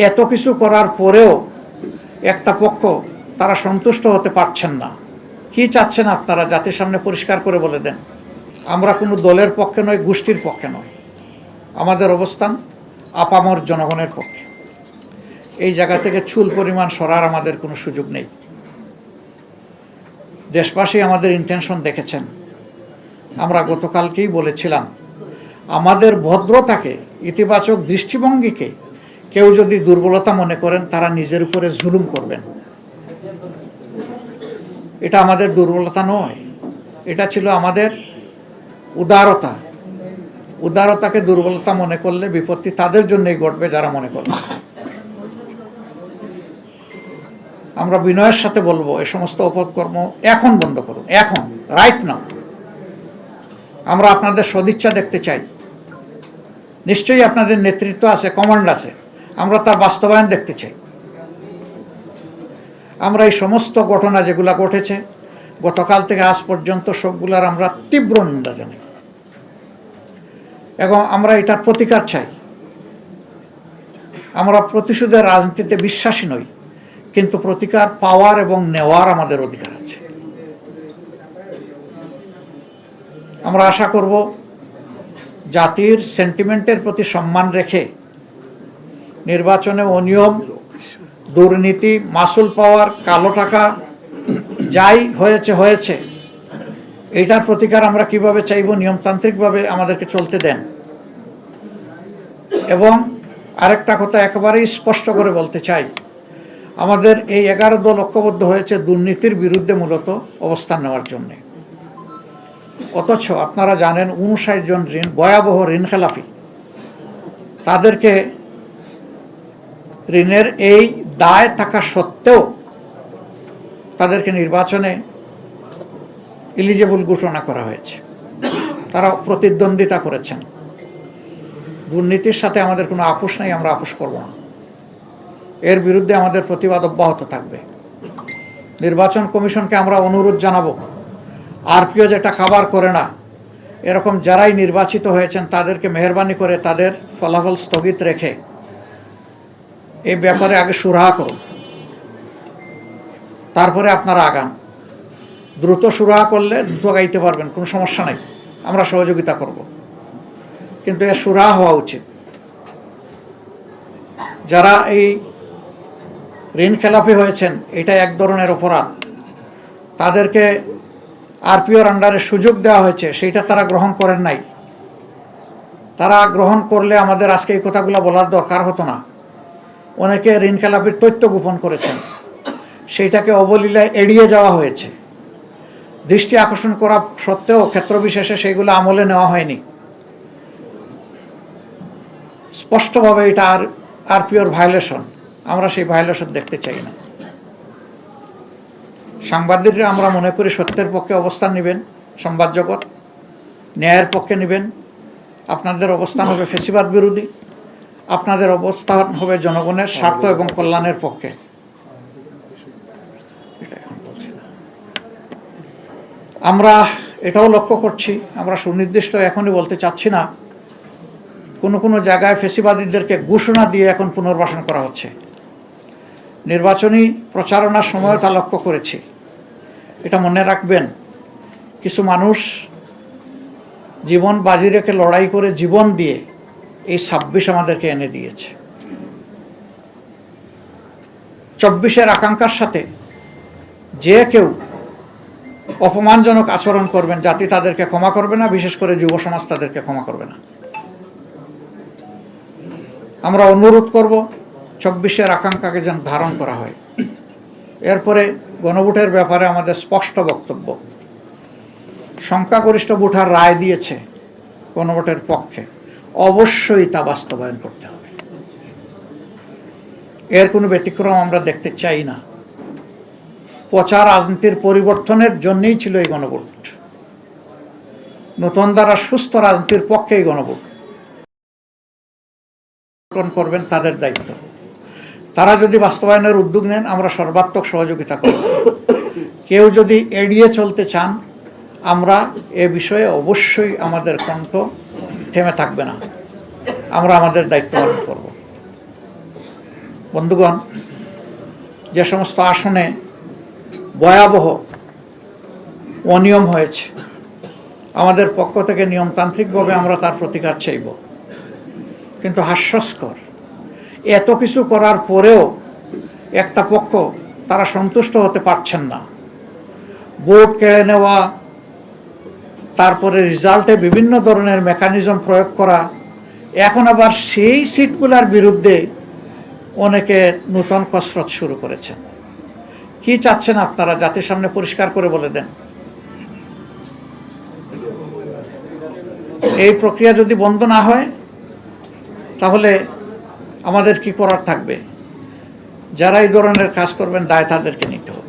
এত কিছু করার পরেও একটা পক্ষ তারা সন্তুষ্ট হতে পারছেন না। কি চাচ্ছেন আপনারা? জাতির সামনে পরিষ্কার করে বলে দেন। আমরা কোনো দলের পক্ষে নয়, গোষ্ঠীর পক্ষে নয়। আমাদের অবস্থান আপামর জনগণের পক্ষে। এই জায়গা থেকে চুল পরিমাণ সরার আমাদের কোনো সুযোগ নেই। দেশবাসী আমাদের ইন্টেনশন দেখেছেন। আমরা গতকালকেই বলেছিলাম, আমাদের ভদ্রতাকে, ইতিবাচক দৃষ্টিভঙ্গিকে কেউ যদি দুর্বলতা মনে করেন, তারা নিজের উপরে জুলুম করবেন। এটা আমাদের দুর্বলতা নয়, এটা ছিল আমাদের উদারতা। উদারতাকে দুর্বলতা মনে করলে বিপত্তি তাদের জন্যই ঘটবে যারা মনে করবে। আমরা বিনয়ের সাথে বলবো, এই সমস্ত অপকর্ম এখন বন্ধ করুন, এখন, রাইট নাও। আমরা আপনাদের সদিচ্ছা দেখতে চাই। নিশ্চয়ই আপনাদের নেতৃত্ব আছে, কমান্ড আছে, আমরা তার বাস্তবায়ন দেখতে চাই। আমরা এই সমস্ত ঘটনা যেগুলো ঘটেছে গতকাল থেকে আজ পর্যন্ত, সবগুলার আমরা তীব্র নিন্দা জানাই এবং আমরা এটার প্রতিকার চাই। আমরা প্রতিশোধের রাজনীতিতে বিশ্বাসী নই, কিন্তু প্রতিকার পাওয়ার এবং নেওয়ার আমাদের অধিকার আছে। আমরা আশা করব জাতির সেন্টিমেন্টের প্রতি সম্মান রেখে নির্বাচনে অনিয়ম, দুর্নীতি, মাসুল পাওয়ার, কালো টাকা যাই হয়েছে, এইটার প্রতিকার আমরা কিভাবে চাইব, নিয়মতান্ত্রিকভাবে আমাদেরকে চলতে দেন। এবং আরেকটা কথা একেবারেই স্পষ্ট করে বলতে চাই, আমাদের এই 11 দল ঐক্যবদ্ধ হয়েছে দুর্নীতির বিরুদ্ধে মূলত অবস্থান নেওয়ার জন্যে। অথচ আপনারা জানেন 59 জন ভয়াবহ ঋণ খেলাফি, তাদেরকে ঋণের এই দায় থাকা সত্ত্বেও তাদেরকে নির্বাচনে এলিজেবল ঘোষণা করা হয়েছে। তারা প্রতিদ্বন্দ্বিতা করেছেন। দুর্নীতির সাথে আমাদের কোনো আপোষ নেই, আমরা আপোষ করব না। এর বিরুদ্ধে আমাদের প্রতিবাদ অব্যাহত থাকবে। নির্বাচন কমিশনকে আমরা অনুরোধ জানাবো, আরপিও যেটা কাভার করে না, এরকম যারাই নির্বাচিত হয়েছেন তাদেরকে মেহরবানি করে তাদের ফলাফল স্থগিত রেখে এই ব্যাপারে আগে সুরাহা করুন, তারপরে আপনারা আগান। দ্রুত সুরাহা করলে দ্রুত গাইতে পারবেন, কোনো সমস্যা নাই, আমরা সহযোগিতা করব। কিন্তু এর সুরাহা হওয়া উচিত। যারা এই ঋণ খেলাপি হয়েছেন, এটা এক ধরনের অপরাধ। তাদেরকে আরপিওর আন্ডারে সুযোগ দেওয়া হয়েছে, সেইটা তারা গ্রহণ করেন নাই। তারা গ্রহণ করলে আমাদের আজকে এই কথাগুলো বলার দরকার হতো না। অনেকে ঋণ খেলাপির তথ্য গোপন করেছেন, সেইটাকে অবলীলায় এড়িয়ে যাওয়া হয়েছে। দৃষ্টি আকর্ষণ করা সত্ত্বেও ক্ষেত্রবিশেষে সেইগুলো আমলে নেওয়া হয়নি। স্পষ্টভাবে এটা আরপিওর ভায়োলেশন। আমরা সেই ভায়োলেশন দেখতে চাই না। সাংবাদিকরা আমরা মনে করি সত্যের পক্ষে অবস্থান নেবেন, সংবাদ জগৎ ন্যায়ের পক্ষে নেবেন। আপনাদের অবস্থান হবে ফ্যাসিবাদ বিরোধী, আপনাদের অবস্থান হবে জনগণের স্বার্থ এবং কল্যাণের পক্ষে। আমরা এটাও লক্ষ্য করছি, আমরা সুনির্দিষ্ট এখনই বলতে চাচ্ছি না, কোনো জায়গায় ফ্যাসিবাদীদেরকে ঘোষণা দিয়ে এখন পুনর্বাসন করা হচ্ছে। নির্বাচনী প্রচারণার সময় তা লক্ষ্য করেছি। এটা মনে রাখবেন, কিছু মানুষ জীবন বাজি রেখে লড়াই করে জীবন দিয়ে এই 26 আমাদেরকে এনে দিয়েছে। 24-এর আকাঙ্ক্ষার সাথে যে কেউ অপমানজনক আচরণ করবেন, জাতি তাদেরকে ক্ষমা করবে না, বিশেষ করে যুব সমাজ তাদেরকে ক্ষমা করবে না। আমরা অনুরোধ করব 24-এর আকাঙ্ক্ষাকে যেন ধারণ করা হয়। এরপরে গণভোটের ব্যাপারে আমাদের স্পষ্ট বক্তব্য। সংখ্যাগরিষ্ঠ ভোটার রায় দিয়েছে গণভোটের পক্ষে, অবশ্যই তা বাস্তবায়ন করতে হবে। এর কোনো ব্যতিক্রম আমরা দেখতে চাই না। পচা রাজনীতির পরিবর্তনের জন্যই ছিল এই গণভোট। নতুন দ্বারা সুস্থ রাজনীতির পক্ষেই গণভোট করবেন, তাদের দায়িত্ব। তারা যদি বাস্তবায়নের উদ্যোগ নেন, আমরা সর্বাত্মক সহযোগিতা করব। কেউ যদি এড়িয়ে চলতে চান, আমরা এ বিষয়ে অবশ্যই আমাদের কণ্ঠ থেমে থাকবে না। আমরা আমাদের দায়িত্ব পালন করব। বন্ধুগণ, যে সমস্ত আসনে ভয়াবহ অনিয়ম হয়েছে, আমাদের পক্ষ থেকে নিয়মতান্ত্রিকভাবে আমরা তার প্রতিকার চাইব। কিন্তু হাস্যস্কর, এত কিছু করার পরেও একটা পক্ষ তারা সন্তুষ্ট হতে পারছেন না। ভোট কেড়ে নেওয়া, তারপরে রেজাল্টে বিভিন্ন ধরনের মেকানিজম প্রয়োগ করা, এখন আবার সেই সিটগুলোর বিরুদ্ধে অনেকে নূতন কসরত শুরু করেছেন। কি চাচ্ছেন আপনারা? জাতির সামনে পরিষ্কার করে বলে দেন। এই প্রক্রিয়া যদি বন্ধ না হয় তাহলে আমাদের কি করার থাকবে? যারা এই ধরনের কাজ করবেন দায় তাদেরকে নিতে হবে।